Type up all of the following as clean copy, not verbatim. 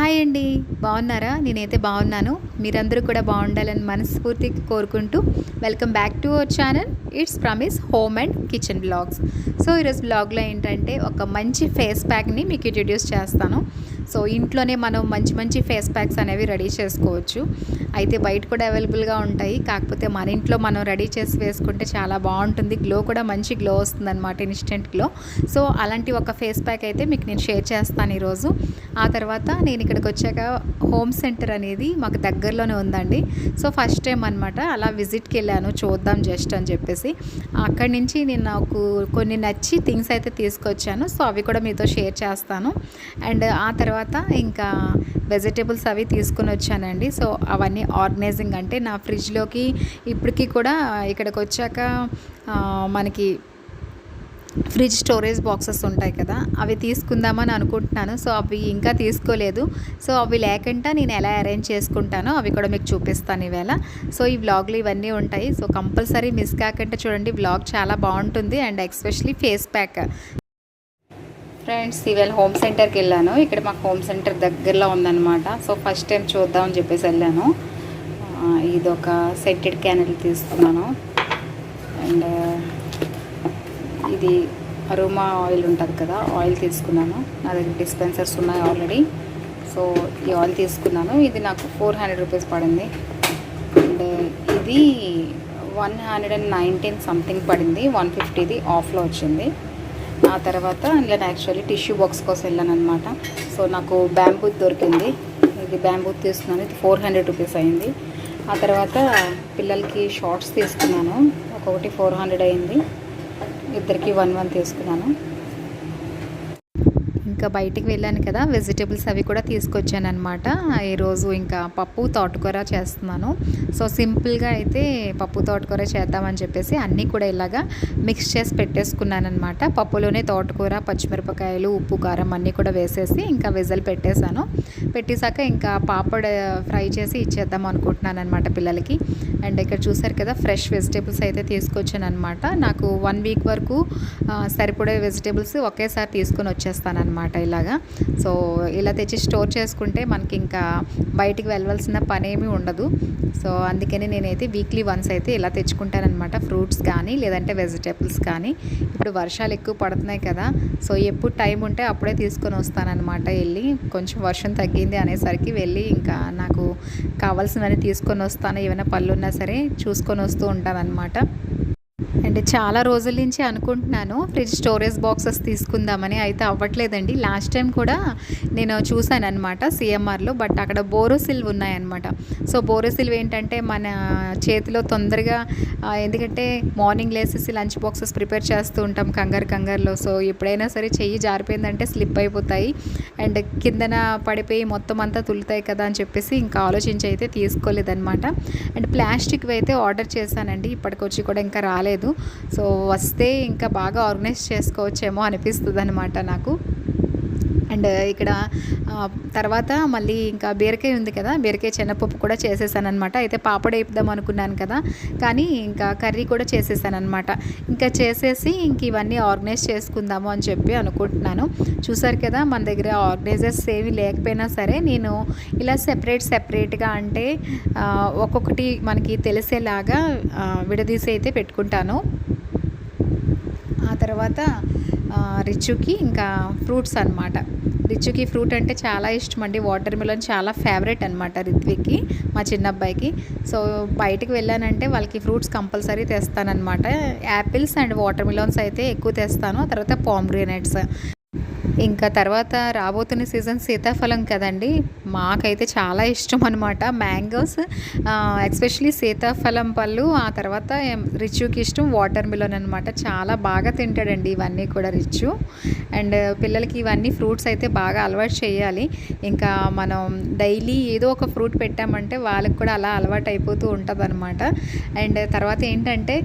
Hi అండి. బాగున్నారా? నేనైతే బాగున్నాను. మీరందరూ కూడా బాగుండాలని మనస్ఫూర్తిగా కోరుకుంటూ welcome back to our channel. It's promise home and kitchen blogs. So ఈరోజు బ్లాగ్లో ఏంటంటే ఒక మంచి ఫేస్ ప్యాక్ని మీకు ఇంట్రడ్యూస్ చేస్తాను. సో ఇంట్లోనే మనం మంచి మంచి ఫేస్ ప్యాక్స్ అనేవి రెడీ చేసుకోవచ్చు. అయితే బయట కూడా అవైలబుల్గా ఉంటాయి. కాకపోతే మన ఇంట్లో మనం రెడీ చేసి వేసుకుంటే చాలా బాగుంటుంది. గ్లో కూడా మంచి గ్లో వస్తుందన్నమాట, ఇన్స్టెంట్ గ్లో. సో అలాంటి ఒక ఫేస్ ప్యాక్ అయితే మీకు నేను షేర్ చేస్తాను ఈరోజు. ఆ తర్వాత నేను ఇక్కడికి వచ్చాక హోమ్ సెంటర్ అనేది మాకు దగ్గరలోనే ఉందండి. సో ఫస్ట్ టైం అనమాట అలా విజిట్కి వెళ్ళాను, చూద్దాం జస్ట్ అని చెప్పేసి. అక్కడి నుంచి నేను నాకు కొన్ని నచ్చి థింగ్స్ అయితే తీసుకొచ్చాను. సో అవి కూడా మీతో షేర్ చేస్తాను. అండ్ ఆ తర్వాత ఇంకా వెజిటేబుల్స్ అవి తీసుకొని వచ్చానండి. సో అవన్నీ ఆర్గనైజింగ్ అంటే నా ఫ్రిడ్జ్లోకి ఇప్పటికీ కూడా ఇక్కడికి వచ్చాక మనకి ఫ్రిడ్జ్ స్టోరేజ్ బాక్సెస్ ఉంటాయి కదా, అవి తీసుకుందామని అనుకుంటున్నాను. సో అవి ఇంకా తీసుకోలేదు. సో అవి లేకుండా నేను ఎలా అరేంజ్ చేసుకుంటానో అవి కూడా మీకు చూపిస్తాను ఈవేళ. సో ఈ వ్లాగ్లో ఇవన్నీ ఉంటాయి. సో కంపల్సరీ మిస్ కాకుండా చూడండి, వ్లాగ్ చాలా బాగుంటుంది. And especially face pack. Friends, ఈవేళ హోమ్ సెంటర్కి వెళ్ళాను. ఇక్కడ మాకు హోమ్ సెంటర్ దగ్గరలో ఉందన్నమాట. సో ఫస్ట్ టైం చూద్దామని చెప్పేసి వెళ్ళాను. ఇదొక సెంటెడ్ క్యాండిల్ తీసుకున్నాను. అండ్ ఇది అరోమా ఆయిల్ ఉంటుంది కదా, ఆయిల్ తీసుకున్నాను. నా దగ్గర డిస్పెన్సర్స్ ఉన్నాయి ఆల్రెడీ. సో ఈ ఆయిల్ తీసుకున్నాను. ఇది నాకు 400 రూపీస్ పడింది. అండ్ ఇది 119 సంథింగ్ పడింది. 150ది ఆఫ్లో వచ్చింది. ఆ తర్వాత నేను యాక్చువల్లీ టిష్యూ బాక్స్ కోసం వెళ్ళాను అనమాట. సో నాకు బ్యాంబూత్ దొరికింది. ఇది బ్యాంబూత్ తీసుకున్నాను. ఇది 400 రూపీస్ అయింది. ఆ తర్వాత పిల్లలకి షార్ట్స్ తీసుకున్నాను. ఒక్కొక్కటి 400 అయింది. ఇద్దరికి 1 తీసుకున్నాను. ఇంకా బయటికి వెళ్ళాను కదా, వెజిటేబుల్స్ అవి కూడా తీసుకొచ్చాను అనమాట. ఈరోజు ఇంకా పప్పు తోటకూర చేస్తున్నాను. సో సింపుల్గా అయితే పప్పు తోటకూర చేద్దామని చెప్పేసి అన్నీ కూడా ఇలాగా మిక్స్ చేసి పెట్టేసుకున్నాను అనమాట. పప్పులోనే తోటకూర, పచ్చిమిరపకాయలు, ఉప్పు, కారం అన్నీ కూడా వేసేసి ఇంకా విజిల్ పెట్టేశాను. పెట్టేశాక ఇంకా పాపడ్ ఫ్రై చేసి ఇచ్చేద్దాం అనుకుంటున్నాను అనమాట పిల్లలకి. అండ్ ఇక్కడ చూసారు కదా, ఫ్రెష్ వెజిటేబుల్స్ అయితే తీసుకొచ్చాను అనమాట. నాకు 1 వీక్ వరకు సరిపడే వెజిటేబుల్స్ ఒకేసారి తీసుకొని వచ్చేస్తాను అనమాట ఇలాగా. సో ఇలా తెచ్చి స్టోర్ చేసుకుంటే మనకి ఇంకా బయటికి వెళ్ళవలసిన పని ఏమీ ఉండదు. సో అందుకని నేనైతే వీక్లీ వన్స్ అయితే ఇలా తెచ్చుకుంటానమాట. ఫ్రూట్స్ కానీ లేదంటే వెజిటేబుల్స్ కానీ. ఇప్పుడు వర్షాలు ఎక్కువ పడుతున్నాయి కదా, సో ఎప్పుడు టైం ఉంటే అప్పుడే తీసుకొని వస్తానన్నమాట. వెళ్ళి కొంచెం వర్షం తగ్గింది అనేసరికి వెళ్ళి ఇంకా నాకు కావాల్సినవన్నీ తీసుకొని వస్తాను. ఏమైనా పళ్ళు ఉన్నా సరే చూసుకొని వస్తూ ఉంటానన్నమాట. అండ్ చాలా రోజుల నుంచి అనుకుంటున్నాను ఫ్రిడ్జ్ స్టోరేజ్ బాక్సెస్ తీసుకుందామని, అయితే అవ్వట్లేదండి. లాస్ట్ టైం కూడా నేను చూశాను అనమాట సిఎంఆర్లో, బట్ అక్కడ బోరోసిల్వ్ ఉన్నాయన్నమాట. సో బోరోసిల్వ్ ఏంటంటే మన చేతిలో తొందరగా, ఎందుకంటే మార్నింగ్ లేసేసి లంచ్ బాక్సెస్ ప్రిపేర్ చేస్తూ ఉంటాం కంగారులో. సో ఎప్పుడైనా సరే చెయ్యి జారిపోయిందంటే స్లిప్ అయిపోతాయి అండ్ కిందన పడిపోయి మొత్తం అంతా తులుతాయి కదా అని చెప్పేసి ఇంకా ఆలోచించి అయితే తీసుకోలేదన్నమాట. అండ్ ప్లాస్టిక్ అయితే ఆర్డర్ చేశానండి, ఇప్పటికొచ్చి కూడా ఇంకా రాలేదు. సో వస్తే ఇంకా బాగా ఆర్గనైజ్ చేసుకోవచ్చేమో అనిపిస్తుంది అనమాట నాకు. అండ్ ఇక్కడ తర్వాత మళ్ళీ ఇంకా బీరకాయ ఉంది కదా, బీరకాయ శనగపప్పు కూడా చేసేసాను అనమాట. అయితే పాపడ వేపుదాం అనుకున్నాను కదా, కానీ ఇంకా కర్రీ కూడా చేసేసాను అనమాట. ఇంకా చేసేసి ఇంక ఇవన్నీ ఆర్గనైజ్ చేసుకుందాము అని చెప్పి అనుకుంటున్నాను. చూసారు కదా, మన దగ్గర ఆర్గనైజర్స్ ఏవి లేకపోయినా సరే నేను ఇలా సెపరేట్గా అంటే ఒక్కొక్కటి మనకి తెలిసేలాగా విడదీసి అయితే పెట్టుకుంటాను. ఆ తర్వాత రిచుకి ఇంకా ఫ్రూట్స్ అనమాట. రిచుకి ఫ్రూట్ అంటే చాలా ఇష్టం అండి. వాటర్ మిలన్ చాలా ఫేవరెట్ అనమాట రిత్విక్కి, మా చిన్న అబ్బాయికి. సో బయటికి వెళ్ళానంటే వాళ్ళకి ఫ్రూట్స్ కంపల్సరీ తెస్తానమాట. యాపిల్స్ అండ్ వాటర్ మిలన్స్ అయితే ఎక్కువ తెస్తాను. ఆ తర్వాత పామ్గ్రెనేట్స్. ఇంకా తర్వాత రాబోతున్న సీజన్ సీతాఫలం కదండి, మాకైతే చాలా ఇష్టం అనమాట. మ్యాంగోస్, ఎస్పెషలీ సీతాఫలం పళ్ళు. ఆ తర్వాత రిచుకి ఇష్టం వాటర్ మిలన్ అనమాట. చాలా బాగా తింటాడండి ఇవన్నీ కూడా రిచు. అండ్ పిల్లలకి ఇవన్నీ ఫ్రూట్స్ అయితే బాగా అలవాటు చేయాలి. ఇంకా మనం డైలీ ఏదో ఒక ఫ్రూట్ పెట్టామంటే వాళ్ళకి కూడా అలా అలవాటు అయిపోతూ ఉంటుంది అనమాట. అండ్ తర్వాత ఏంటంటే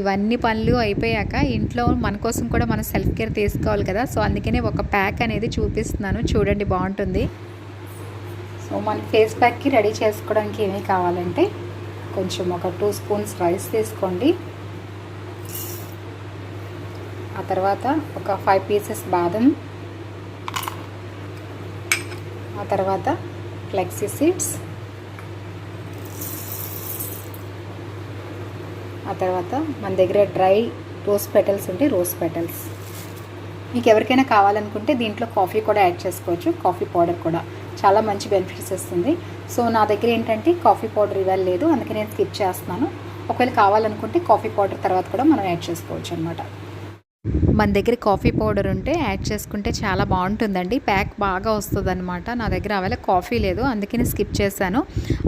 ఇవన్నీ పనులు అయిపోయాక ఇంట్లో మన కోసం కూడా మనం సెల్ఫ్ కేర్ తీసుకోవాలి కదా. సో అందుకనే ఒక ప్యాక్ అనేది చూపిస్తున్నాను, చూడండి బాగుంటుంది. సో మన ఫేస్ ప్యాక్కి రెడీ చేసుకోవడానికి ఏమీ కావాలంటే కొంచెం ఒక 2 స్పూన్స్ రైస్ తీసుకోండి. ఆ తర్వాత ఒక 5 పీసెస్ బాదం, ఆ తర్వాత ఫ్లెక్సీ సీడ్స్, ఆ తర్వాత మన దగ్గర డ్రై రోజ్ పెటల్స్ ఉంటే రోజ్ పెటల్స్. మీకు ఎవరికైనా కావాలనుకుంటే దీంట్లో కాఫీ కూడా యాడ్ చేసుకోవచ్చు, కాఫీ పౌడర్ కూడా చాలా మంచి బెనిఫిట్స్ ఇస్తుంది. సో నా దగ్గర ఏంటంటే కాఫీ పౌడర్ ఇవాళ లేదు, అందుకే నేను స్కిప్ చేస్తున్నాను. ఒకవేళ కావాలనుకుంటే కాఫీ పౌడర్ తర్వాత కూడా మనం యాడ్ చేసుకోవచ్చు అనమాట. మన దగ్గర కాఫీ పౌడర్ ఉంటే యాడ్ చేసుకుంటే చాలా బాగుంటుందండి, ప్యాక్ బాగా వస్తుంది అనమాట. నా దగ్గర అవేళ కాఫీ లేదు, అందుకని స్కిప్ చేశాను.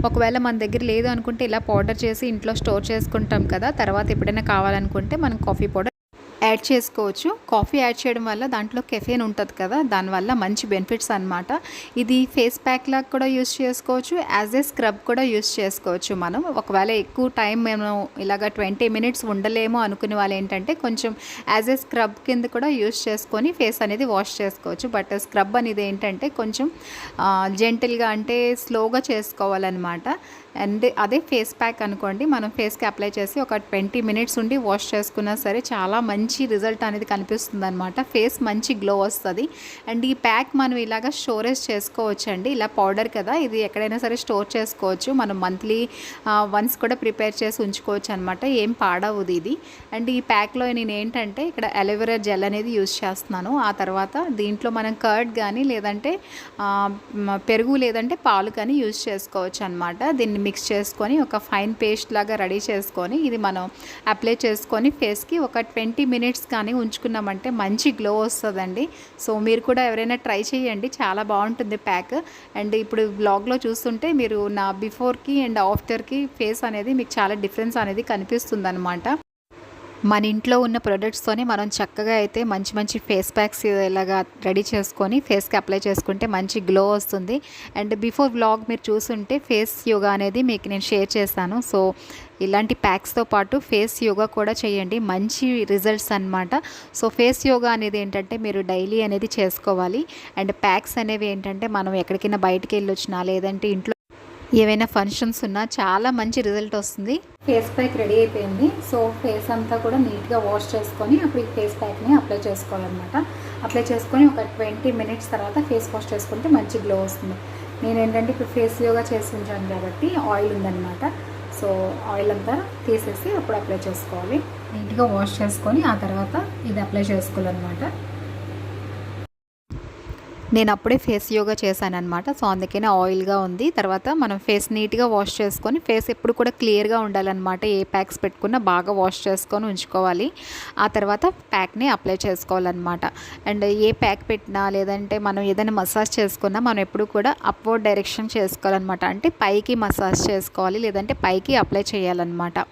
ఒకవేళ మన దగ్గర లేదు అనుకుంటే ఇలా పౌడర్ చేసి ఇంట్లో స్టోర్ చేసుకుంటాం కదా, తర్వాత ఎప్పుడైనా కావాలనుకుంటే మనం కాఫీ పౌడర్ యాడ్ చేసుకోవచ్చు. కాఫీ యాడ్ చేయడం వల్ల దాంట్లో కెఫెన్ ఉంటుంది కదా, దానివల్ల మంచి బెనిఫిట్స్ అనమాట. ఇది ఫేస్ ప్యాక్ లాగా కూడా యూస్ చేసుకోవచ్చు, యాజ్ ఏ స్క్రబ్ కూడా యూస్ చేసుకోవచ్చు. మనం ఒకవేళ ఎక్కువ టైం మేము ఇలాగ 20 మినిట్స్ ఉండలేము అనుకునే వాళ్ళు ఏంటంటే కొంచెం యాజ్ ఏ స్క్రబ్ కింద కూడా యూస్ చేసుకొని ఫేస్ అనేది వాష్ చేసుకోవచ్చు. బట్ స్క్రబ్ అనేది ఏంటంటే కొంచెం జెంటిల్గా అంటే స్లోగా చేసుకోవాలన్నమాట. అండ్ అదే ఫేస్ ప్యాక్ అనుకోండి, మనం ఫేస్కి అప్లై చేసి ఒక 20 మినిట్స్ ఉండి వాష్ చేసుకున్నా సరే చాలా మంచి రిజల్ట్ అనేది కనిపిస్తుంది అనమాట. ఫేస్ మంచి గ్లో వస్తుంది. అండ్ ఈ ప్యాక్ మనం ఇలాగ స్టోరేజ్ చేసుకోవచ్చు అండి. ఇలా పౌడర్ కదా, ఇది ఎక్కడైనా సరే స్టోర్ చేసుకోవచ్చు. మనం మంత్లీ వన్స్ కూడా ప్రిపేర్ చేసి ఉంచుకోవచ్చు అనమాట, ఏం పాడవుది ఇది. అండ్ ఈ ప్యాక్లో నేను ఏంటంటే ఇక్కడ అలోవెరా జెల్ అనేది యూజ్ చేస్తున్నాను. ఆ తర్వాత దీంట్లో మనం కర్డ్ కానీ లేదంటే పెరుగు లేదంటే పాలు కానీ యూజ్ చేసుకోవచ్చు అనమాట. దీన్ని మిక్స్ చేసుకొని ఒక ఫైన్ పేస్ట్ లాగా రెడీ చేసుకొని ఇది మనం అప్లై చేసుకొని ఫేస్కి ఒక 20 మినిట్స్ కానీ ఉంచుకున్నామంటే మంచి గ్లో వస్తుందండి. సో మీరు కూడా ఎవరైనా ట్రై చేయండి, చాలా బాగుంటుంది ప్యాక్. అండ్ ఇప్పుడు బ్లాగ్లో చూస్తుంటే మీరు నా బిఫోర్కి అండ్ ఆఫ్టర్కి ఫేస్ అనేది మీకు చాలా డిఫరెన్స్ అనేది కనిపిస్తుంది అనమాట. మన ఇంట్లో ఉన్న ప్రొడక్ట్స్తోనే మనం చక్కగా అయితే మంచి మంచి ఫేస్ ప్యాక్స్ ఇలాగా రెడీ చేసుకొని ఫేస్కి అప్లై చేసుకుంటే మంచి గ్లో వస్తుంది. అండ్ బిఫోర్ వ్లాగ్ మీరు చూస్తుంటే ఫేస్ యోగా అనేది మీకు నేను షేర్ చేశాను. సో ఇలాంటి ప్యాక్స్తో పాటు ఫేస్ యోగా కూడా చేయండి, మంచి రిజల్ట్స్ అనమాట. సో ఫేస్ యోగా అనేది ఏంటంటే మీరు డైలీ అనేది చేసుకోవాలి. అండ్ ప్యాక్స్ అనేవి ఏంటంటే మనం ఎక్కడికైనా బయటికి వెళ్ళి వచ్చినా లేదంటే ఇంట్లో ఏవైనా ఫంక్షన్స్ ఉన్నా చాలా మంచి రిజల్ట్ వస్తుంది. ఫేస్ ప్యాక్ రెడీ అయిపోయింది. సో ఫేస్ అంతా కూడా నీట్గా వాష్ చేసుకొని అప్పుడు ఈ ఫేస్ ప్యాక్ని అప్లై చేసుకోవాలన్నమాట. అప్లై చేసుకొని ఒక 20 మినిట్స్ తర్వాత ఫేస్ వాష్ చేసుకుంటే మంచి గ్లో వస్తుంది. నేను ఏంటంటే ఇప్పుడు ఫేస్ యోగా చేసి ఉంచాను కాబట్టి ఆయిల్ ఉందన్నమాట. సో ఆయిల్ అంతా తీసేసి అప్పుడు అప్లై చేసుకోవాలి. నీట్గా వాష్ చేసుకొని ఆ తర్వాత ఇది అప్లై చేసుకోవాలన్నమాట. నేను అప్పుడే ఫేస్ యోగా చేశానన్నమాట. సో అందుకనే ఆయిల్గా ఉంది. తర్వాత మనం ఫేస్ నీట్గా వాష్ చేసుకొని ఫేస్ ఎప్పుడు కూడా క్లియర్గా ఉండాలన్నమాట. ఏ ప్యాక్స్ పెట్టుకున్నా బాగా వాష్ చేసుకొని ఉంచుకోవాలి. ఆ తర్వాత ప్యాక్ని అప్లై చేసుకోవాలన్నమాట. అండ్ ఏ ప్యాక్ పెట్టినా లేదంటే మనం ఏదైనా మసాజ్ చేసుకున్నా మనం ఎప్పుడు కూడా అప్వర్డ్ డైరెక్షన్ చేసుకోవాలన్నమాట. అంటే పైకి మసాజ్ చేసుకోవాలి లేదంటే పైకి అప్లై చేయాలన్నమాట.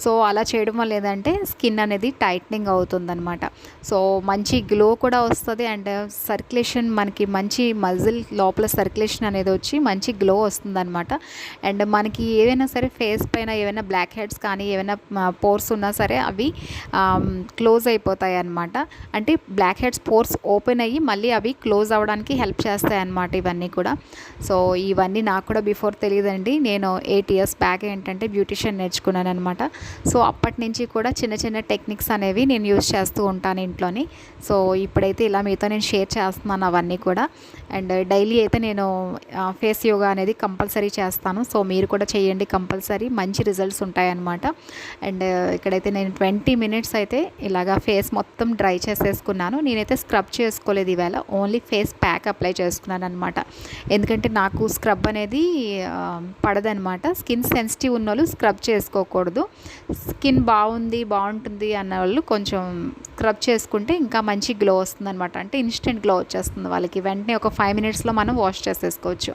సో అలా చేయడం వల్ల ఏదంటే స్కిన్ అనేది టైట్నింగ్ అవుతుందన్నమాట. సో మంచి గ్లో కూడా వస్తుంది. అండ్ సర్క్యులేషన్ మనకి మంచి మజిల్ లోపల సర్క్యులేషన్ అనేది వచ్చి మంచి గ్లో వస్తుందన్నమాట. అండ్ మనకి ఏవైనా సరే ఫేస్ పైన ఏవైనా బ్లాక్ హెడ్స్ కానీ ఏవైనా పోర్స్ ఉన్నా సరే అవి క్లోజ్ అయిపోతాయి అన్నమాట. అంటే బ్లాక్ హెడ్స్ పోర్స్ ఓపెన్ అయ్యి మళ్ళీ అవి క్లోజ్ అవ్వడానికి హెల్ప్ చేస్తాయి అన్నమాట ఇవన్నీ కూడా. సో ఇవన్నీ నాకు కూడా బిఫోర్ తెలియదండి. నేను 8 ఇయర్స్ బ్యాక్ ఏంటంటే బ్యూటిషియన్ నేర్చుకున్నాను అనమాట. సో అప్పటి నుంచి కూడా చిన్న చిన్న టెక్నిక్స్ అనేవి నేను యూజ్ చేస్తూ ఉంటాను ఇంట్లోని. సో ఇప్పుడైతే ఇలా మీతో నేను షేర్ చేస్తున్నాను అవన్నీ కూడా. అండ్ డైలీ అయితే నేను ఫేస్ యోగా అనేది కంపల్సరీ చేస్తాను. సో మీరు కూడా చేయండి కంపల్సరీ, మంచి రిజల్ట్స్ ఉంటాయన్నమాట. అండ్ ఇక్కడైతే నేను 20 మినిట్స్ అయితే ఇలాగా ఫేస్ మొత్తం డ్రై చేసేసుకున్నాను. నేనైతే స్క్రబ్ చేసుకోలేదు ఈవేళ, ఓన్లీ ఫేస్ ప్యాక్ అప్లై చేసుకున్నాను అనమాట. ఎందుకంటే నాకు స్క్రబ్ అనేది పడదనమాట. స్కిన్ సెన్సిటివ్ ఉన్న వాళ్ళు స్క్రబ్ చేసుకోకూడదు. స్కిన్ బాగుంటుంది అన్న వాళ్ళు కొంచెం స్క్రబ్ చేసుకుంటే ఇంకా మంచి గ్లో వస్తుంది అనమాట. అంటే ఇన్స్టెంట్ గ్లో వచ్చేస్తుంది వాళ్ళకి, వెంటనే ఒక 5 మినిట్స్లో మనం వాష్ చేసేసుకోవచ్చు.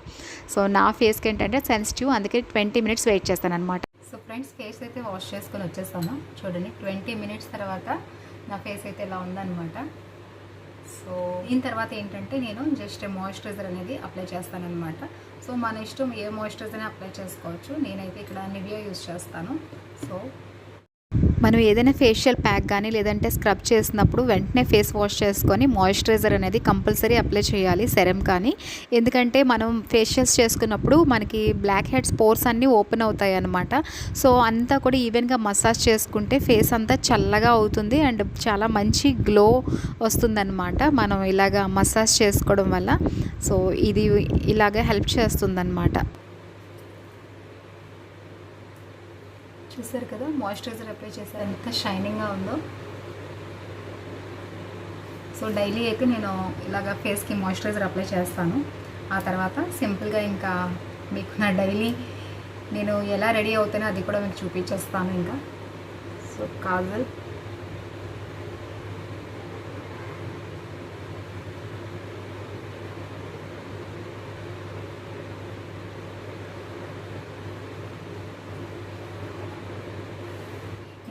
సో నా ఫేస్కి ఏంటంటే సెన్సిటివ్, అందుకే 20 మినిట్స్ వెయిట్ చేస్తాను అనమాట. సో ఫ్రెండ్స్ ఫేస్ అయితే వాష్ చేసుకొని వచ్చేస్తాను. చూడండి 20 మినిట్స్ తర్వాత నా ఫేస్ అయితే ఇలా ఉందన్నమాట. సో దీని తర్వాత ఏంటంటే నేను జస్ట్ మాయిశ్చరైజర్ అనేది అప్లై చేస్తానన్నమాట. సో మన ఇష్టం ఏ మాయిశ్చరైజర్ అప్లై చేసుకోవచ్చు. నేనైతే ఇక్కడ నివియా యూజ్ చేస్తాను. సో మనం ఏదైనా ఫేషియల్ ప్యాక్ కానీ లేదంటే స్క్రబ్ చేసినప్పుడు వెంటనే ఫేస్ వాష్ చేసుకొని మాయిశ్చరైజర్ అనేది కంపల్సరీ అప్లై చేయాలి, సెరం కానీ. ఎందుకంటే మనం ఫేషియల్స్ చేసుకున్నప్పుడు మనకి బ్లాక్ హెడ్స్ పోర్స్ అన్నీ ఓపెన్ అవుతాయి అన్నమాట. సో అంతా కూడా ఈవెన్గా మసాజ్ చేసుకుంటే ఫేస్ అంతా చల్లగా అవుతుంది అండ్ చాలా మంచి గ్లో వస్తుందన్నమాట మనం ఇలాగా మసాజ్ చేసుకోవడం వల్ల. సో ఇది ఇలాగ హెల్ప్ చేస్తుందన్నమాట. చూసారు కదా, మాయిశ్చరైజర్ అప్లై చేశారు ఎంత షైనింగ్గా ఉందో. సో డైలీ అయితే నేను ఇలాగ ఫేస్కి మాయిశ్చరైజర్ అప్లై చేస్తాను. ఆ తర్వాత సింపుల్గా ఇంకా మీకు నా డైలీ నేను ఎలా రెడీ అవుతానో అది కూడా మీకు చూపించేస్తాను. ఇంకా సో కాజల్,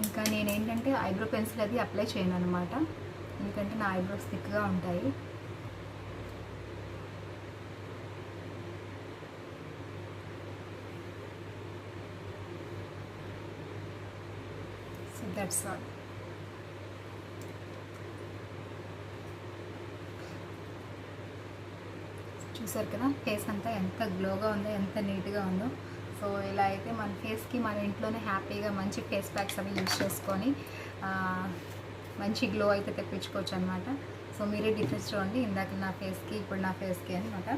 ఇంకా నేనేంటంటే ఐబ్రో పెన్సిల్ అది అప్లై చేయను అనమాట, ఎందుకంటే నా ఐబ్రోస్ థిక్గా ఉంటాయి. So that's all. చూసారు కదా ఫేస్ అంతా ఎంత గ్లోగా ఉందో, ఎంత నీట్గా ఉందో. సో ఇలా అయితే మన ఫేస్కి మన ఇంట్లోనే హ్యాపీగా మంచి ఫేస్ ప్యాక్స్ అవి యూజ్ చేసుకొని మంచి గ్లో అయితే తెప్పించుకోవచ్చు అనమాట. సో మీరే డిఫరెన్స్ చూడండి, ఇందాక నా ఫేస్కి ఇప్పుడు నా ఫేస్కి అనమాట.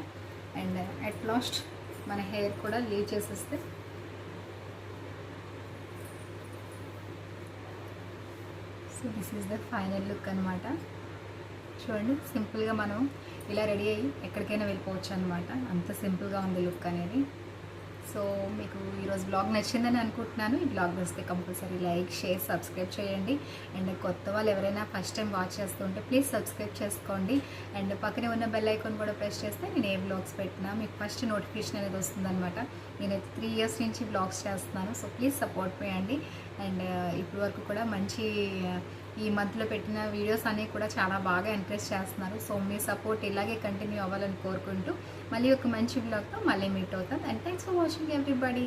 అండ్ అట్ లాస్ట్ మన హెయిర్ కూడా లీవ్ చేసేస్తే so this is the final look అనమాట. చూడండి సింపుల్గా మనం ఇలా రెడీ అయ్యి ఎక్కడికైనా వెళ్ళిపోవచ్చు అనమాట, అంత సింపుల్గా ఉంది లుక్ అనేది. సో మీకు ఈరోజు బ్లాగ్ నచ్చిందని అనుకుంటున్నాను. ఈ బ్లాగ్ వస్తే కంపల్సరీ లైక్, షేర్, సబ్స్క్రైబ్ చేయండి. అండ్ కొత్త వాళ్ళు ఎవరైనా ఫస్ట్ టైం వాచ్ చేస్తుంటే ప్లీజ్ సబ్స్క్రైబ్ చేసుకోండి. అండ్ పక్కనే ఉన్న బెల్ ఐకాన్ కూడా ప్రెస్ చేస్తే నేను ఏ బ్లాగ్స్ పెట్టినా మీకు ఫస్ట్ నోటిఫికేషన్ అనేది వస్తుందన్నమాట. నేనైతే 3 years నుంచి బ్లాగ్స్ చేస్తున్నాను. సో ప్లీజ్ సపోర్ట్ చేయండి. అండ్ ఇప్పటి వరకు కూడా మంచి ఈ మంత్లో పెట్టిన వీడియోస్ అనేవి కూడా చాలా బాగా ఎంకరేజ్ చేస్తున్నారు. సో మీ సపోర్ట్ ఇలాగే కంటిన్యూ అవ్వాలని కోరుకుంటూ మళ్ళీ ఒక మంచి బ్లాగ్తో మళ్ళీ మీట్ అవుతాను. And thanks for watching everybody.